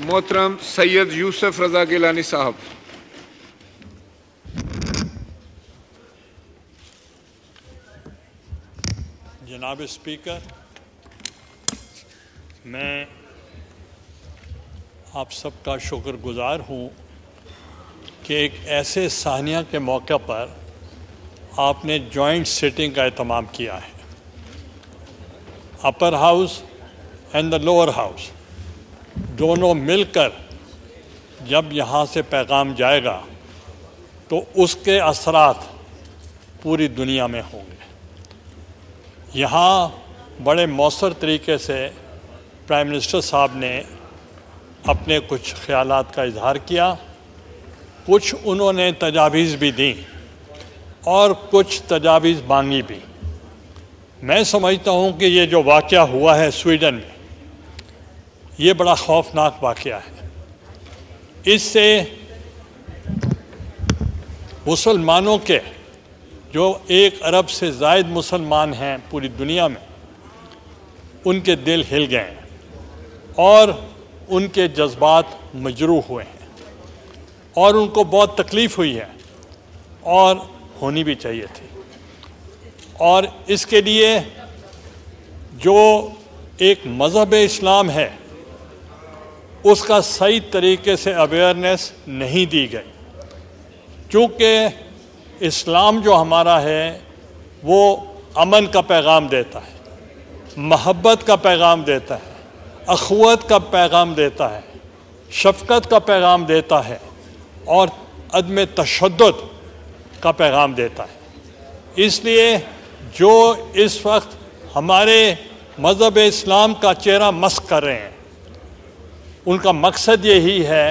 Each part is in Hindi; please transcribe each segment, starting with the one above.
मोहतरम सैयद यूसुफ रजा गिलानी साहब। जनाब स्पीकर, मैं आप सबका शुक्रगुजार हूँ कि एक ऐसे सानिया के मौके पर आपने जॉइंट सिटिंग का एहतमाम किया है। Upper house and the lower house दोनों मिलकर जब यहाँ से पैगाम जाएगा तो उसके असरात पूरी दुनिया में होंगे। यहाँ बड़े मौसर तरीके से प्राइम मिनिस्टर साहब ने अपने कुछ ख्यालात का इजहार किया, कुछ उन्होंने तजावीज़ भी दी और कुछ तजावीज़ मांगी भी। मैं समझता हूँ कि ये जो वाक़या हुआ है स्वीडन में, ये बड़ा खौफनाक वाक़या है। इससे मुसलमानों के जो 1 अरब से ज़ायद मुसलमान हैं पूरी दुनिया में, उनके दिल हिल गए हैं और उनके जज्बात मजरूह हुए हैं और उनको बहुत तकलीफ़ हुई है और होनी भी चाहिए थी। और इसके लिए जो एक मज़हब इस्लाम है उसका सही तरीके से अवेयरनेस नहीं दी गई, क्योंकि इस्लाम जो हमारा है वो अमन का पैगाम देता है, मोहब्बत का पैगाम देता है, अख़ुवत का पैगाम देता है, शफ़क़त का पैगाम देता है और अदम तशद्दुद का पैगाम देता है। इसलिए जो इस वक्त हमारे मज़हब इस्लाम का चेहरा मस्क कर रहे हैं, उनका मकसद यही है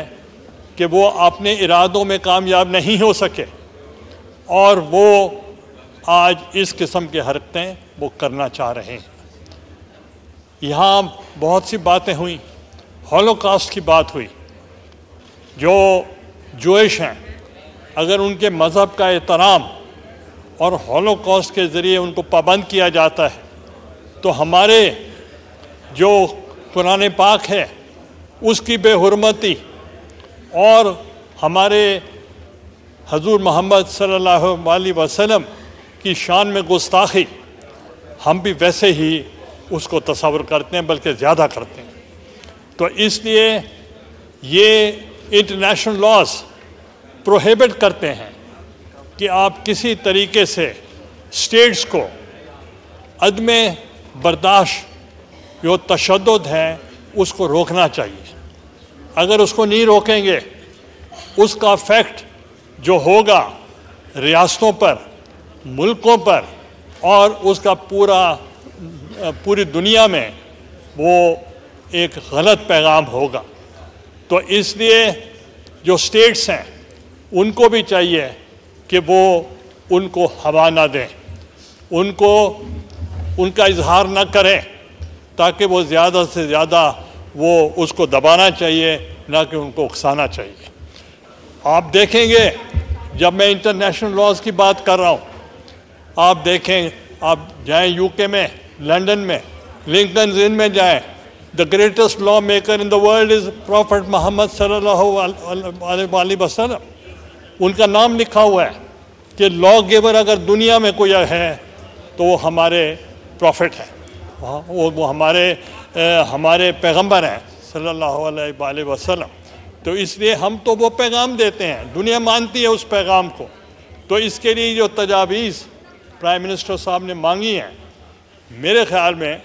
कि वो अपने इरादों में कामयाब नहीं हो सके और वो आज इस किस्म की हरकतें वो करना चाह रहे हैं। यहाँ बहुत सी बातें हुई, हॉलोकॉस्ट की बात हुई। जो जोइश हैं, अगर उनके मज़हब का एहतराम और हॉलोकॉस्ट के ज़रिए उनको पाबंद किया जाता है तो हमारे जो कुरान पाक है उसकी बेहुरमती और हमारे हजूर मोहम्मद सल्लल्लाहु अलैहि वसल्लम की शान में गुस्ताखी हम भी वैसे ही उसको तस्वर करते हैं, बल्कि ज़्यादा करते हैं। तो इसलिए ये इंटरनेशनल लॉज प्रोहिबिट करते हैं कि आप किसी तरीके से स्टेट्स को अदम बर्दाश्त जो तशद्दुद है उसको रोकना चाहिए। अगर उसको नहीं रोकेंगे, उसका इफ़ेक्ट जो होगा रियासतों पर, मुल्कों पर और उसका पूरी दुनिया में वो एक गलत पैगाम होगा। तो इसलिए जो स्टेट्स हैं उनको भी चाहिए कि वो उनको हवा ना दें, उनको उनका इजहार न करें, ताकि वो ज़्यादा से ज़्यादा वो उसको दबाना चाहिए, ना कि उनको उकसाना चाहिए। आप देखेंगे, जब मैं इंटरनेशनल लॉज की बात कर रहा हूँ, आप देखें, आप जाएं यूके में, लंदन में, लिंकन्स इन में जाएं, the greatest law maker in the world is prophet Muhammad सल्लल्लाहु अलैहि वसल्लम। उनका नाम लिखा हुआ है कि लॉ गिवर अगर दुनिया में कोई है तो वो हमारे प्रॉफिट है, वो हमारे पैगंबर हैं सल्लल्लाहु अलैहि वसल्लम। तो इसलिए हम तो वो पैगाम देते हैं, दुनिया मानती है उस पैगाम को। तो इसके लिए जो तजावीज़ प्राइम मिनिस्टर साहब ने मांगी हैं, मेरे ख़्याल में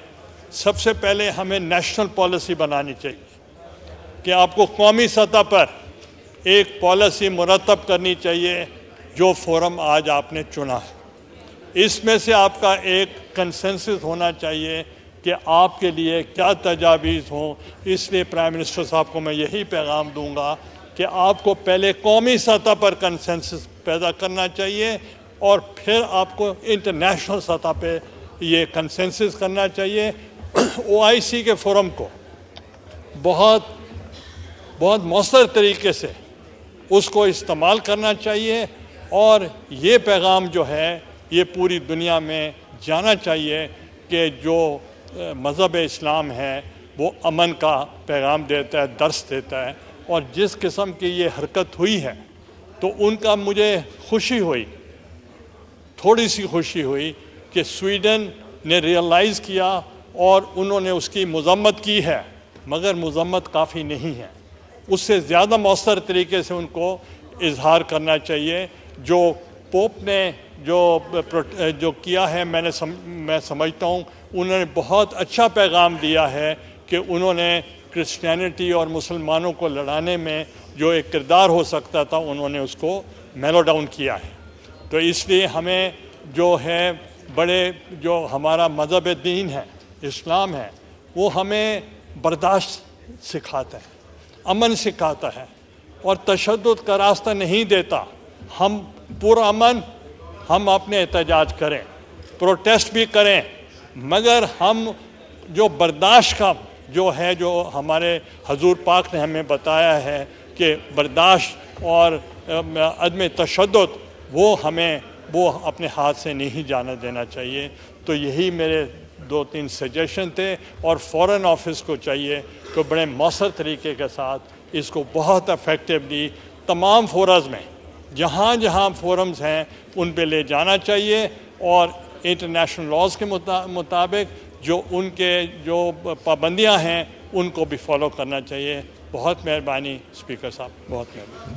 सबसे पहले हमें नेशनल पॉलिसी बनानी चाहिए कि आपको कौमी सतह पर एक पॉलिसी मुरतब करनी चाहिए जो फोरम आज आपने चुना है। इसमें से आपका एक कंसेंसस होना चाहिए कि आपके लिए क्या तजावीज़ हों। इसलिए प्राइम मिनिस्टर साहब को मैं यही पैगाम दूंगा कि आपको पहले कौमी सतह पर कंसेंसस पैदा करना चाहिए और फिर आपको इंटरनेशनल सतह पे ये कंसेंसस करना चाहिए। OIC के फोरम को बहुत मौसर तरीके से उसको इस्तेमाल करना चाहिए और ये पैगाम जो है ये पूरी दुनिया में जाना चाहिए कि जो मज़हब इस्लाम है वो अमन का पैगाम देता है, दर्स देता है। और जिस किस्म की ये हरकत हुई है तो उनका मुझे खुशी हुई, थोड़ी सी खुशी हुई कि स्वीडन ने रियलाइज़ किया और उन्होंने उसकी मज़म्मत की है, मगर मज़म्मत काफ़ी नहीं है। उससे ज़्यादा मौसर तरीके से उनको इजहार करना चाहिए। जो पोप ने जो किया है, मैं समझता हूँ उन्होंने बहुत अच्छा पैगाम दिया है कि उन्होंने क्रिश्चियनिटी और मुसलमानों को लड़ाने में जो एक किरदार हो सकता था उन्होंने उसको मेलो डाउन किया है। तो इसलिए हमें जो है जो हमारा मज़हब दीन है, इस्लाम है, वो हमें बर्दाश्त सिखाता है, अमन सिखाता है और तशद्दुद का रास्ता नहीं देता। हम पुरअमन हम अपने एहतजाज करें, प्रोटेस्ट भी करें, मगर हम जो बर्दाश्त का जो हमारे हजूर पाक ने हमें बताया है कि बर्दाश्त और अदम तशद्दुद वो अपने हाथ से नहीं जाने देना चाहिए। तो यही मेरे 2-3 सजेशन थे और फॉरेन ऑफिस को चाहिए कि बड़े मौसर तरीके के साथ इसको बहुत इफेक्टिवली तमाम फोरम्स में जहाँ जहाँ फोरम्स हैं उन पे ले जाना चाहिए और इंटरनेशनल लॉज के मुताबिक जो उनके जो पाबंदियाँ हैं उनको भी फॉलो करना चाहिए। बहुत मेहरबानी स्पीकर साहब, बहुत मेहरबानी।